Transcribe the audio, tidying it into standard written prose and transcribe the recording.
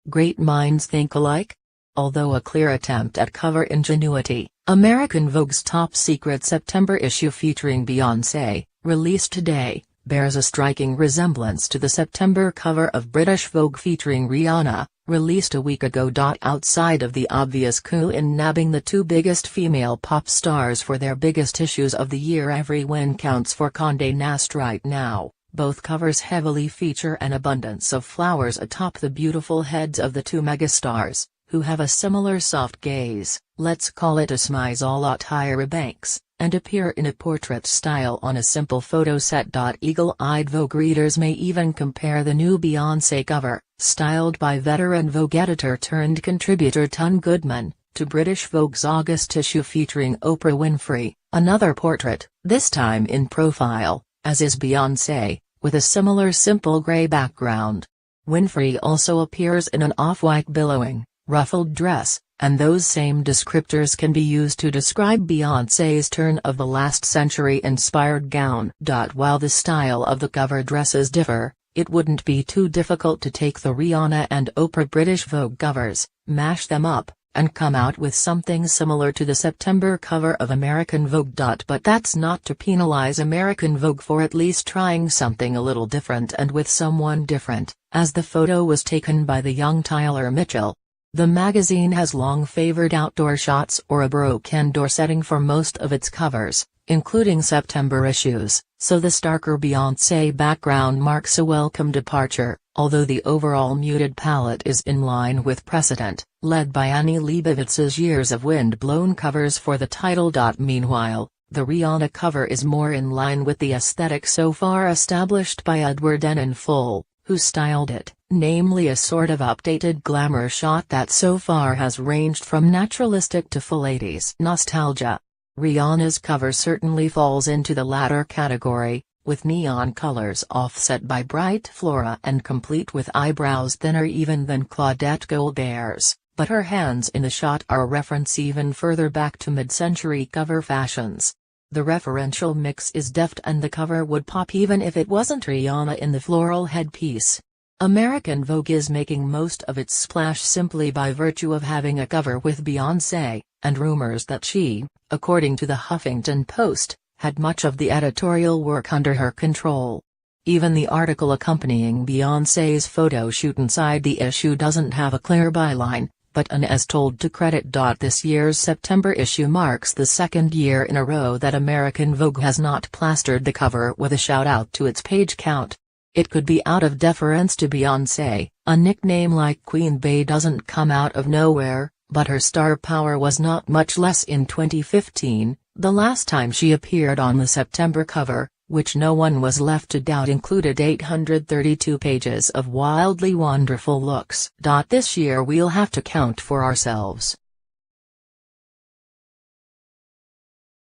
Great minds think alike? Although a clear attempt at cover ingenuity, American Vogue's top-secret September issue featuring Beyoncé, released today, bears a striking resemblance to the September cover of British Vogue featuring Rihanna, released a week ago. Outside of the obvious coup in nabbing the two biggest female pop stars for their biggest issues of the year, every win counts for Condé Nast right now. Both covers heavily feature an abundance of flowers atop the beautiful heads of the two megastars, who have a similar soft gaze, let's call it a smize a la Tyra Banks, and appear in a portrait style on a simple photo set. Eagle-eyed Vogue readers may even compare the new Beyoncé cover, styled by veteran Vogue editor-turned-contributor Ton Goodman, to British Vogue's August issue featuring Oprah Winfrey, another portrait, this time in profile, as is Beyoncé, with a similar simple grey background. Winfrey also appears in an off-white billowing, ruffled dress, and those same descriptors can be used to describe Beyoncé's turn of the last century-inspired gown. While the style of the cover dresses differ, it wouldn't be too difficult to take the Rihanna and Oprah British Vogue covers, mash them up, and come out with something similar to the September cover of American Vogue. But that's not to penalize American Vogue for at least trying something a little different and with someone different, as the photo was taken by the young Tyler Mitchell. The magazine has long favored outdoor shots or a broken door setting for most of its covers, including September issues, so the starker Beyoncé background marks a welcome departure, although the overall muted palette is in line with precedent, led by Annie Leibovitz's years of wind-blown covers for the title. Meanwhile, the Rihanna cover is more in line with the aesthetic so far established by Edward Enninful, who styled it, namely a sort of updated glamour shot that so far has ranged from naturalistic to full 80s nostalgia. Rihanna's cover certainly falls into the latter category, with neon colors offset by bright flora and complete with eyebrows thinner even than Claudette Colbert's, but her hands in the shot are a reference even further back to mid-century cover fashions. The referential mix is deft and the cover would pop even if it wasn't Rihanna in the floral headpiece. American Vogue is making most of its splash simply by virtue of having a cover with Beyoncé, and rumors that she, according to the Huffington Post, had much of the editorial work under her control. Even the article accompanying Beyoncé's photo shoot inside the issue doesn't have a clear byline, but Anne is told to credit. This year's September issue marks the second year in a row that American Vogue has not plastered the cover with a shout-out to its page count. It could be out of deference to Beyoncé, a nickname like Queen Bey doesn't come out of nowhere, but her star power was not much less in 2015, the last time she appeared on the September cover, which no one was left to doubt included 832 pages of wildly wonderful looks. This year we'll have to count for ourselves.